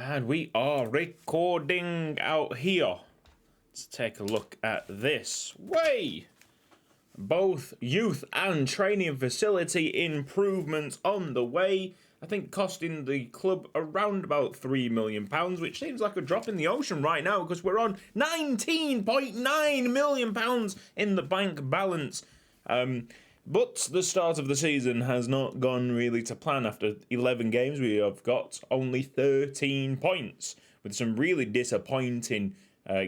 And we are recording out here. Let's take a look at this. Way! Both youth and training facility improvements on the way. I think costing the club around about £3 million, which seems like a drop in the ocean right now because we're on £19.9 million in the bank balance. But the start of the season has not gone really to plan. After 11 games, we have got only 13 points with some really disappointing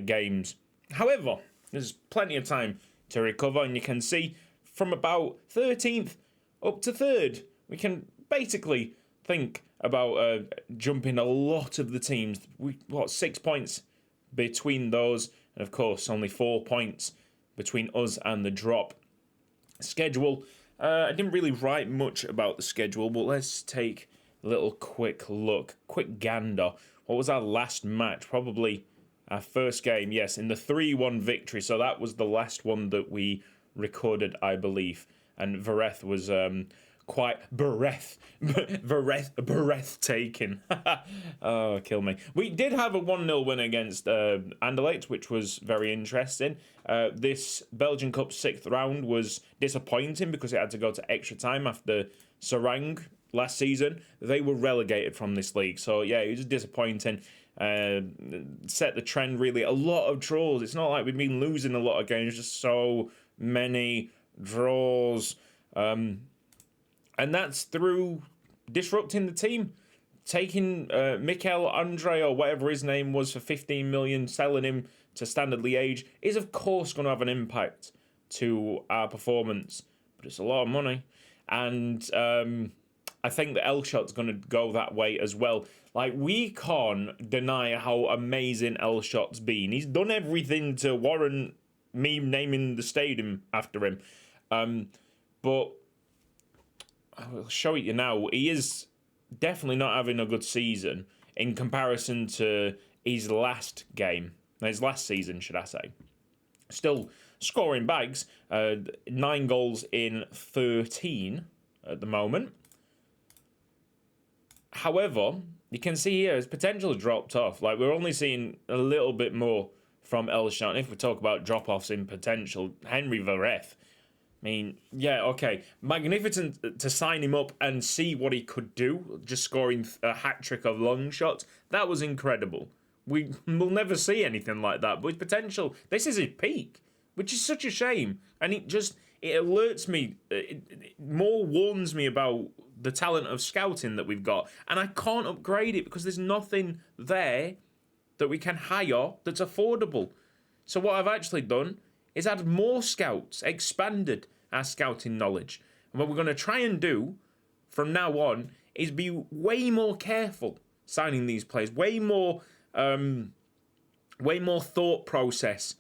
games. However, there's plenty of time to recover, and you can see from about 13th up to 3rd, we can basically think about jumping a lot of the teams. 6 points between those, and of course only 4 points between us and the drop. Schedule. I didn't really write much about the schedule, but let's take a little quick gander. What was our last match? Probably our first game, yes, in the 3-1 victory. So that was the last one that we recorded, I believe. And Vareth was quite breathtaking. Oh, kill me. We did have a 1-0 win against Anderlecht, which was very interesting. This Belgian Cup 6th round was disappointing because it had to go to extra time after Sarang last season. They were relegated from this league, so yeah, it was disappointing. Set the trend really. A lot of draws. It's not like we've been losing a lot of games, just so many draws. And that's through disrupting the team, taking Mikel Andre or whatever his name was for 15 million, selling him to Standard Liège is of course going to have an impact to our performance, but it's a lot of money, and I think the Elshot's going to go that way as well. Like, we can't deny how amazing Elshot's been. He's done everything to warrant me naming the stadium after him, but I'll show it you now. He is definitely not having a good season in comparison to his last season, should I say. Still scoring bags, 9 goals in 13 at the moment. However, you can see here his potential has dropped off. Like, we're only seeing a little bit more from Elshot. And if we talk about drop-offs in potential, Henry Vareth, I mean, yeah, okay. Magnificent to sign him up and see what he could do, just scoring a hat-trick of long shots. That was incredible. We will never see anything like that. But with potential, this is his peak, which is such a shame. And it alerts me, it more warns me about the talent of scouting that we've got. And I can't upgrade it because there's nothing there that we can hire that's affordable. So what I've actually done is add more scouts, expanded our scouting knowledge. And what we're going to try and do from now on is be way more careful signing these players, way more thought process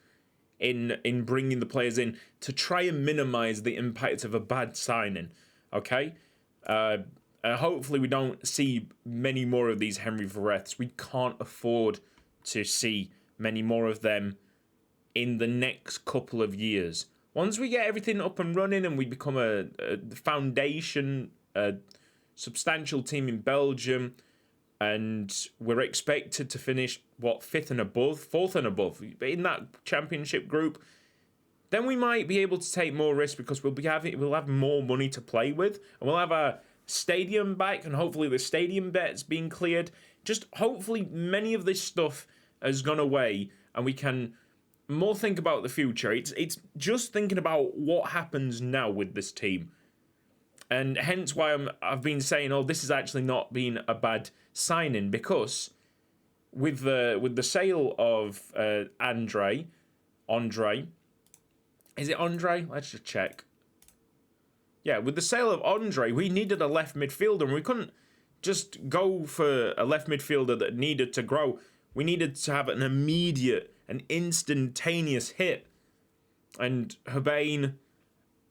in bringing the players in to try and minimise the impact of a bad signing, okay? Hopefully we don't see many more of these Henry Vareths. We can't afford to see many more of them in the next couple of years. Once we get everything up and running and we become a foundation, a substantial team in Belgium, and we're expected to finish, 4th and above in that championship group, then we might be able to take more risks because we'll have more money to play with, and we'll have our stadium back, and hopefully the stadium bet's being cleared. Just hopefully many of this stuff has gone away, and we can more think about the future. It's just thinking about what happens now with this team, and hence why I've been saying, this has actually not been a bad signing, because with the sale of Andre, is it Andre? Let's just check. Yeah, with the sale of Andre, we needed a left midfielder, and we couldn't just go for a left midfielder that needed to grow. We needed to have an immediate, an instantaneous hit. And Herbane,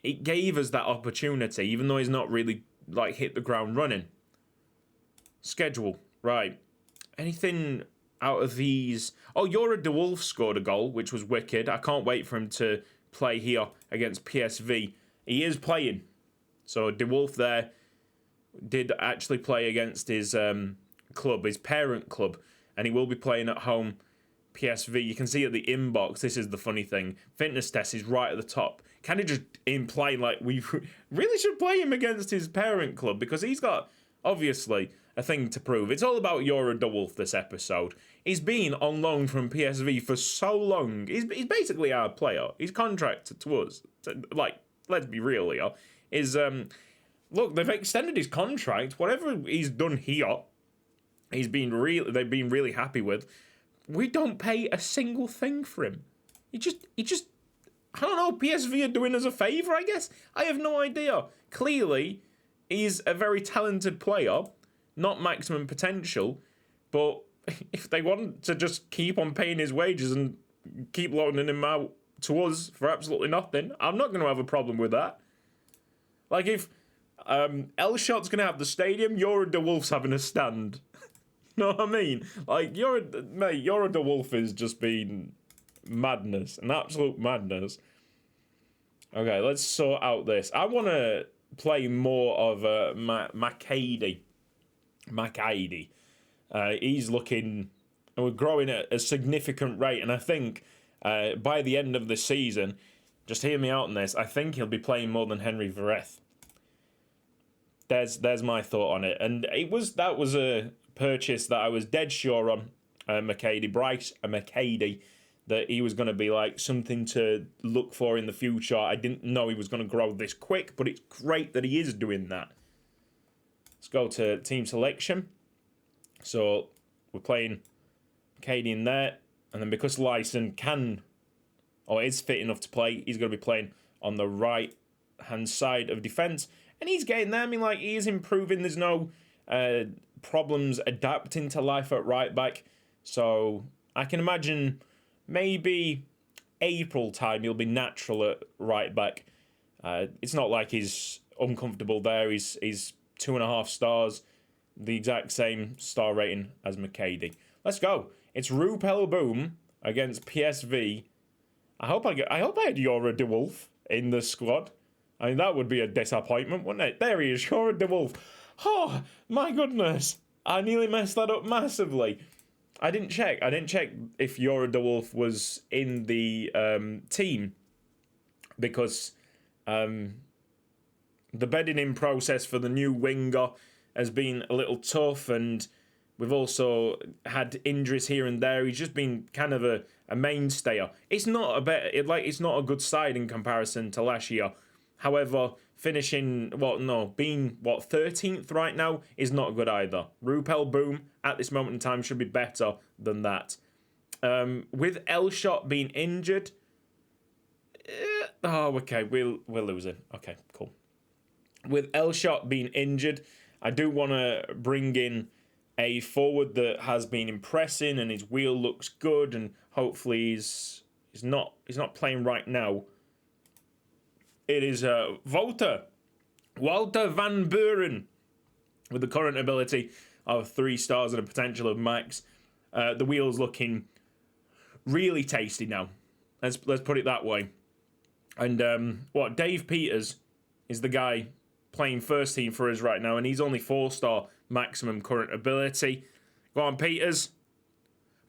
it gave us that opportunity, even though he's not really, hit the ground running. Schedule. Right. Anything out of these? Yora De Wolf scored a goal, which was wicked. I can't wait for him to play here against PSV. He is playing. So De Wolf there did actually play against his club, his parent club, and he will be playing at home. PSV, you can see at the inbox, this is the funny thing, fitness test is right at the top. Kind of just implying like we really should play him against his parent club, because he's got, obviously, a thing to prove. It's all about Yora De Wolf this episode. He's been on loan from PSV for so long. He's basically our player. He's contracted to us. Like, let's be real here. Look, they've extended his contract. Whatever he's done here, they've been really happy with. We don't pay a single thing for him. He just, I don't know, PSV are doing us a favour, I guess? I have no idea. Clearly, he's a very talented player, not maximum potential, but if they want to just keep on paying his wages and keep loaning him out to us for absolutely nothing, I'm not going to have a problem with that. Like, if Elshot's going to have the stadium, Yora De Wolf's having a stand. You know what I mean? Like, Yora De Wolf has just been madness, an absolute madness. Okay, let's sort out this. I want to play more of Macady. He's looking, and we're growing at a significant rate, and I think by the end of the season, just hear me out on this, I think he'll be playing more than Henry Vereth. There's my thought on it, and that was a purchase that I was dead sure on. Bryce Macady, that he was going to be like something to look for in the future. I didn't know he was going to grow this quick, but it's great that he is doing that. Let's go to team selection. So we're playing Macady in there, and then because Lyson is fit enough to play, he's going to be playing on the right hand side of defence, and he's getting there. I mean, like, he is improving. There's no problems adapting to life at right back, so I can imagine maybe April time he'll be natural at right back. It's not like he's uncomfortable there. He's 2.5 stars, the exact same star rating as Macady. Let's go. It's Rupel Boom against PSV. I hope I had Yora De Wolf in the squad. I mean, that would be a disappointment, wouldn't it? There he is, Yora De Wolf. Oh, my goodness. I nearly messed that up massively. I didn't check if Yora De Wolf was in the team, because the bedding in process for the new winger has been a little tough, and we've also had injuries here and there. He's just been kind of a mainstayer. It's not a good side in comparison to last year. However, finishing, being 13th right now is not good either. Rupel Boom, at this moment in time, should be better than that. With Elshot being injured... okay, we're losing. Okay, cool. With Elshot being injured, I do want to bring in a forward that has been impressing, and his wheel looks good, and hopefully he's not playing right now. It is Walter van Buren, with the current ability of 3 stars and a potential of max. The wheel's looking really tasty now. Let's put it that way. And Dave Peters is the guy playing first team for us right now, and he's only 4-star maximum current ability. Go on, Peters.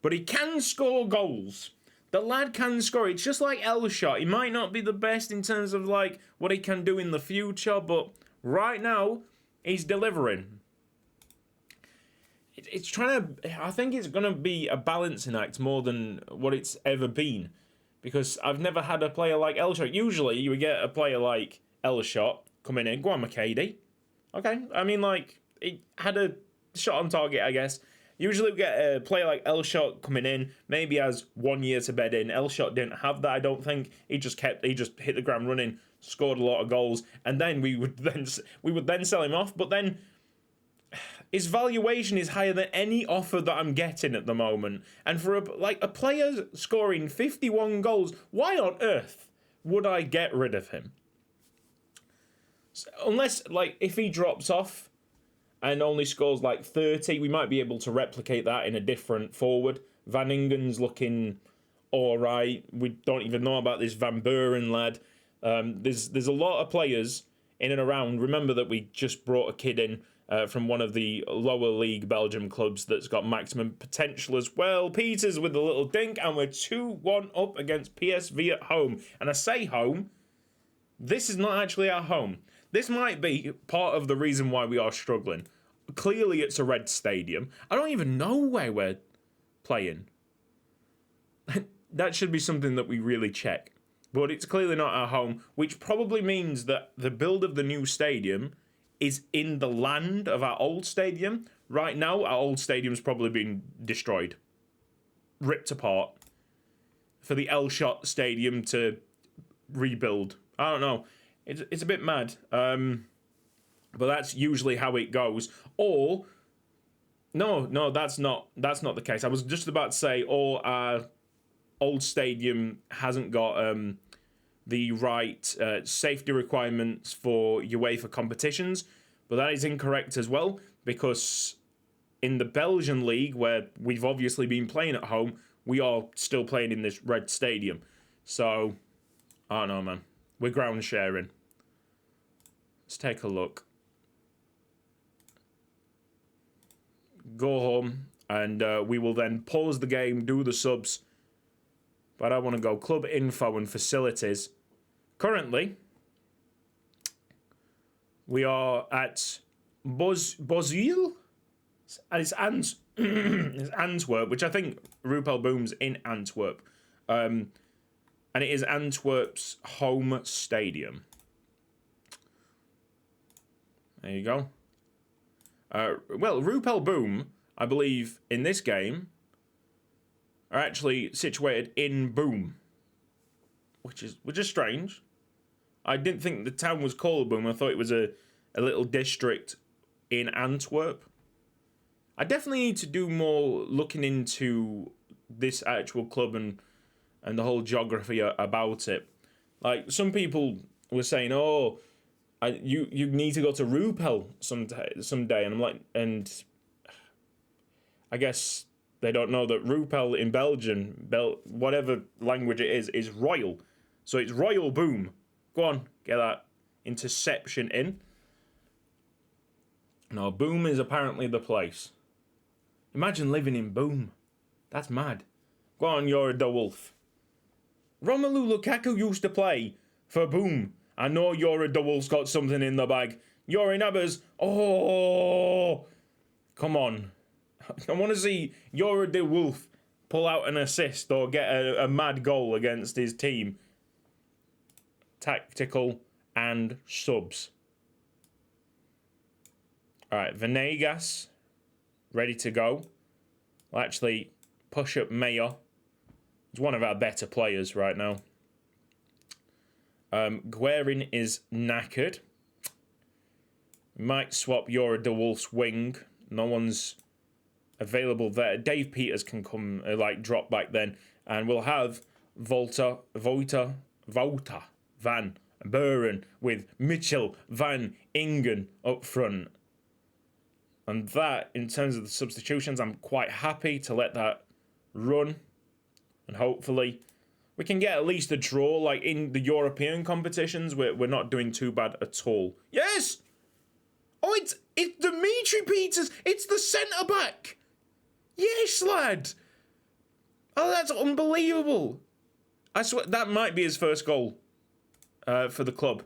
But he can score goals. The lad can score. It's just like Elshot. He might not be the best in terms of like what he can do in the future, but right now he's delivering. It's trying to. I think it's going to be a balancing act more than what it's ever been, because I've never had a player like Elshot. Usually you would get a player like Elshot coming in. Go on, Macady. Okay, I mean, like, he had a shot on target, I guess. Usually we get a player like Elshot coming in, maybe has 1 year to bed in. Elshot didn't have that, I don't think. He just hit the ground running, scored a lot of goals, and then we would then sell him off. But then his valuation is higher than any offer that I'm getting at the moment. And for a player scoring 51 goals, why on earth would I get rid of him? Unless, like, if he drops off and only scores like 30, we might be able to replicate that in a different forward. Van Ingen's looking all right. We don't even know about this Van Buren lad. There's a lot of players in and around. Remember that we just brought a kid in, from one of the lower league Belgium clubs that's got maximum potential as well. Peters with a little dink, and we're 2-1 up against PSV at home. And I say home, this is not actually our home. This might be part of the reason why we are struggling. Clearly, it's a red stadium. I don't even know where we're playing. That should be something that we really check. But it's clearly not our home, which probably means that the build of the new stadium is in the land of our old stadium. Right now, our old stadium's probably been destroyed. Ripped apart. For the Elshot Stadium to rebuild. I don't know. It's a bit mad. But that's usually how it goes. Or no, that's not the case. I was just about to say, or our old stadium hasn't got the right safety requirements for UEFA competitions, but that is incorrect as well, because in the Belgian league, where we've obviously been playing at home, we are still playing in this red stadium. So I don't know, man. We're ground sharing. Let's take a look. Go home, and we will then pause the game, do the subs. But I want to go club info and facilities. Currently, we are at Bozil, and it's it's Antwerp, which I think Rupel Boom's in Antwerp. And it is Antwerp's home stadium. There you go. Well, Rupel Boom, I believe, in this game, are actually situated in Boom, which is strange. I didn't think the town was called Boom. I thought it was a little district in Antwerp. I definitely need to do more looking into this actual club and the whole geography about it. Like, some people were saying, oh, you need to go to Rupel someday, and I'm like, and I guess they don't know that Rupel in Belgian, whatever language it is royal. So it's Royal Boom. Go on, get that interception in. No, Boom is apparently the place. Imagine living in Boom. That's mad. Go on, you're a Wolf. Romelu Lukaku used to play for Boom. I know you're a Wolf's got something in the bag. You're in Abbas. Oh, come on. I want to see you're a Wolf pull out an assist or get a mad goal against his team. Tactical and subs. All right, Venegas ready to go. We'll actually push up Mayer. He's one of our better players right now. Guerin is knackered. Might swap Yora de Wolf's wing. No one's available there. Dave Peters can come, drop back then. And we'll have Volta, Van Buren with Mitchell Van Ingen up front. And that, in terms of the substitutions, I'm quite happy to let that run. And hopefully we can get at least a draw. Like in the European competitions, we're not doing too bad at all. Yes! Oh, it's Dimitri Peters. It's the centre-back. Yes, lad. Oh, that's unbelievable. I swear, that might be his first goal for the club.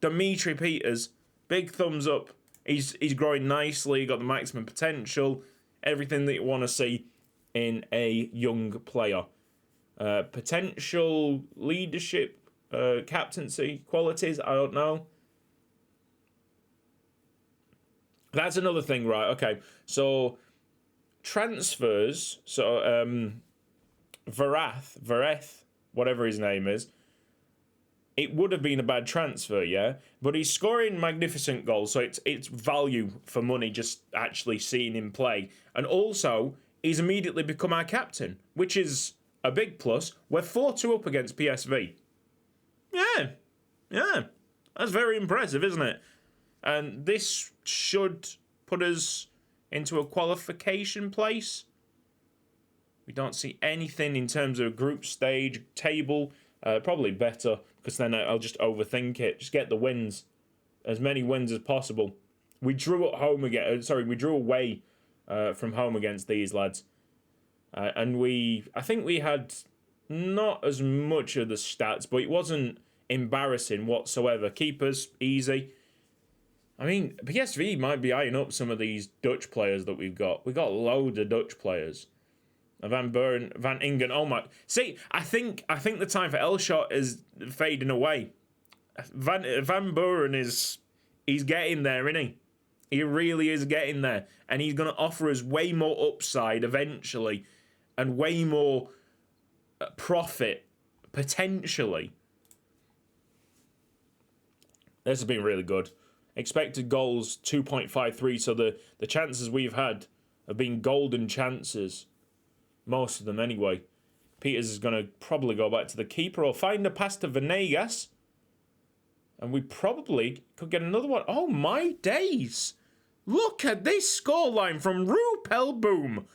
Dimitri Peters, big thumbs up. He's growing nicely, got the maximum potential. Everything that you want to see in a young player. Potential leadership, captaincy qualities, I don't know. That's another thing, right? Okay, so transfers. So Vareth, whatever his name is, it would have been a bad transfer, yeah. But he's scoring magnificent goals, so it's value for money just actually seeing him play. And also, he's immediately become our captain, which is a big plus. We're 4-2 up against PSV. Yeah, that's very impressive, isn't it? And this should put us into a qualification place. We don't see anything in terms of group stage, table. Probably better, because then I'll just overthink it. Just get the wins. As many wins as possible. We drew at home again. Sorry, we drew away from home against these lads. And I think we had not as much of the stats, but it wasn't embarrassing whatsoever. Keepers, easy. I mean, PSV might be eyeing up some of these Dutch players that we've got. We've got loads of Dutch players. Van Buren, Van Ingen, oh my. See, I think the time for Elshot is fading away. Van Buren he's getting there, isn't he? He really is getting there. And he's going to offer us way more upside eventually. And way more profit, potentially. This has been really good. Expected goals, 2.53. So the chances we've had have been golden chances. Most of them, anyway. Peters is going to probably go back to the keeper or find a pass to Venegas. And we probably could get another one. Oh, my days. Look at this scoreline from Rupel Boom.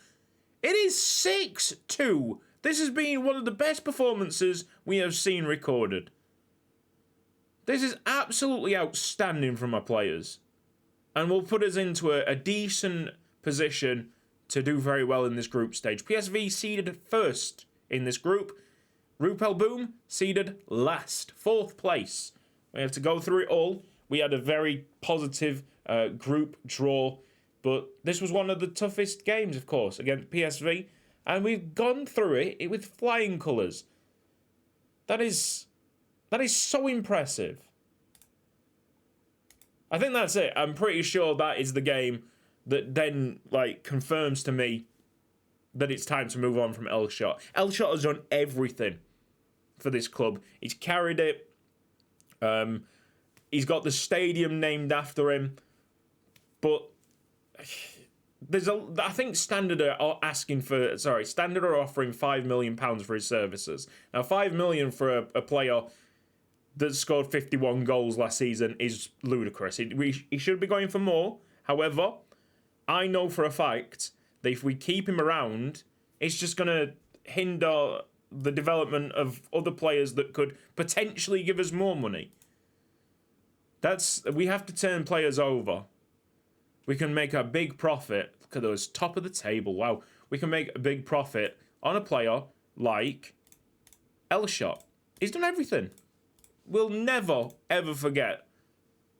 It is 6-2. This has been one of the best performances we have seen recorded. This is absolutely outstanding from our players. And will put us into a decent position to do very well in this group stage. PSV seeded first in this group. Rupel Boom seeded last, 4th place. We have to go through it all. We had a very positive group draw. But this was one of the toughest games, of course, against PSV. And we've gone through it with flying colours. That is so impressive. I think that's it. I'm pretty sure that is the game that then, confirms to me that it's time to move on from Elshot. Elshot has done everything for this club. He's carried it. He's got the stadium named after him. But I think Standard are offering £5 million for his services. Now, £5 million for a player that scored 51 goals last season is ludicrous. He should be going for more. However, I know for a fact that if we keep him around, it's just going to hinder the development of other players that could potentially give us more money. We have to turn players over. We can make a big profit. Look at those, top of the table. Wow. We can make a big profit on a player like Elshot. He's done everything. We'll never, ever forget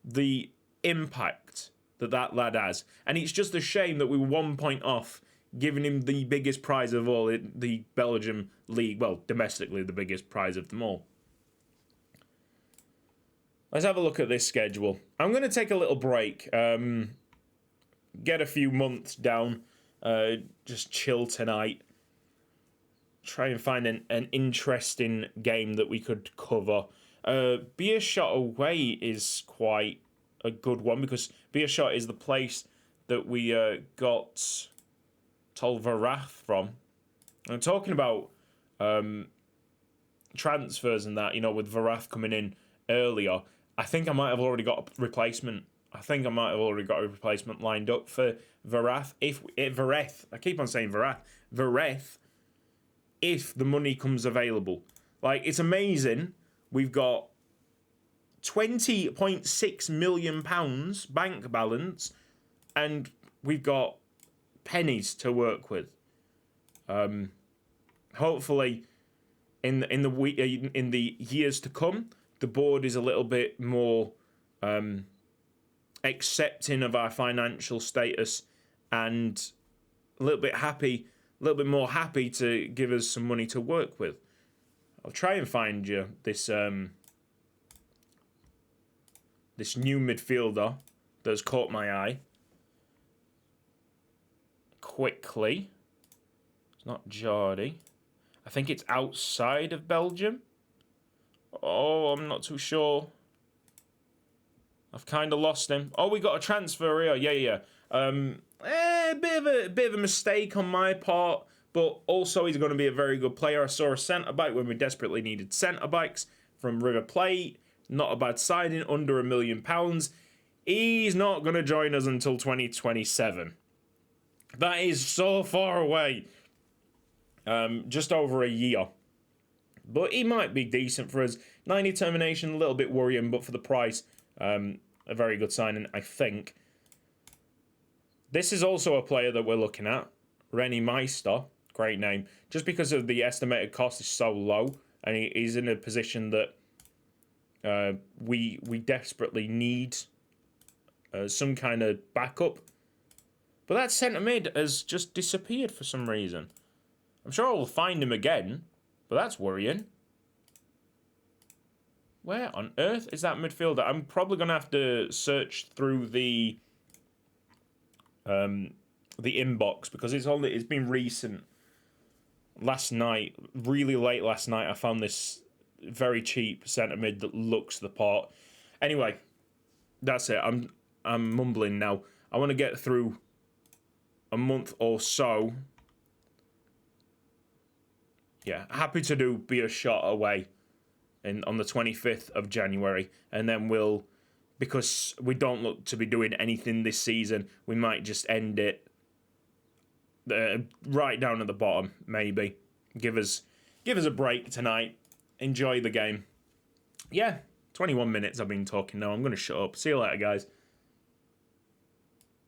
the impact that lad has. And it's just a shame that we were 1 point off giving him the biggest prize of all in the Belgian league. Well, domestically, the biggest prize of them all. Let's have a look at this schedule. I'm going to take a little break. Get a few months down. Just chill tonight. Try and find an interesting game that we could cover. Beershot away is quite a good one because Beershot is the place that we got Tolverath from. I'm talking about transfers and that, with Varath coming in earlier. I think I might have already got a replacement. Lined up for Varath. Vareth, I keep on saying Varath. Vareth, if the money comes available. It's amazing. We've got £20.6 million bank balance, and we've got pennies to work with. Hopefully, in the years to come, the board is a little bit more accepting of our financial status and a little bit more happy to give us some money to work with. I'll try and find you this this new midfielder that's caught my eye. Quickly. It's not Jardy. I think it's outside of Belgium. Oh, I'm not too sure. I've kind of lost him. Oh, we got a transfer here. Yeah. A bit of a mistake on my part, but also he's going to be a very good player. I saw a centre-back when we desperately needed centre-backs from River Plate. Not a bad signing, under £1 million. He's not going to join us until 2027. That is so far away. Just over a year. But he might be decent for us. 90 termination, a little bit worrying, but for the price, a very good signing, I think. This is also a player that we're looking at. Rennie Meister. Great name. Just because of the estimated cost is so low, and he's in a position that we desperately need some kind of backup. But that centre mid has just disappeared for some reason. I'm sure I'll find him again, but that's worrying. Where on earth is that midfielder? I'm probably going to have to search through the inbox because it's been recent. Last night, really late last night, I found this very cheap centre mid that looks the part. Anyway, that's it. I'm mumbling now. I want to get through a month or so. Yeah, happy to be a shot away on the 25th of January, and then because we don't look to be doing anything this season, we might just end it right down at the bottom. Maybe give us a break tonight. Enjoy the game. Yeah, 21 minutes I've been talking now. I'm going to shut up. See you later, guys.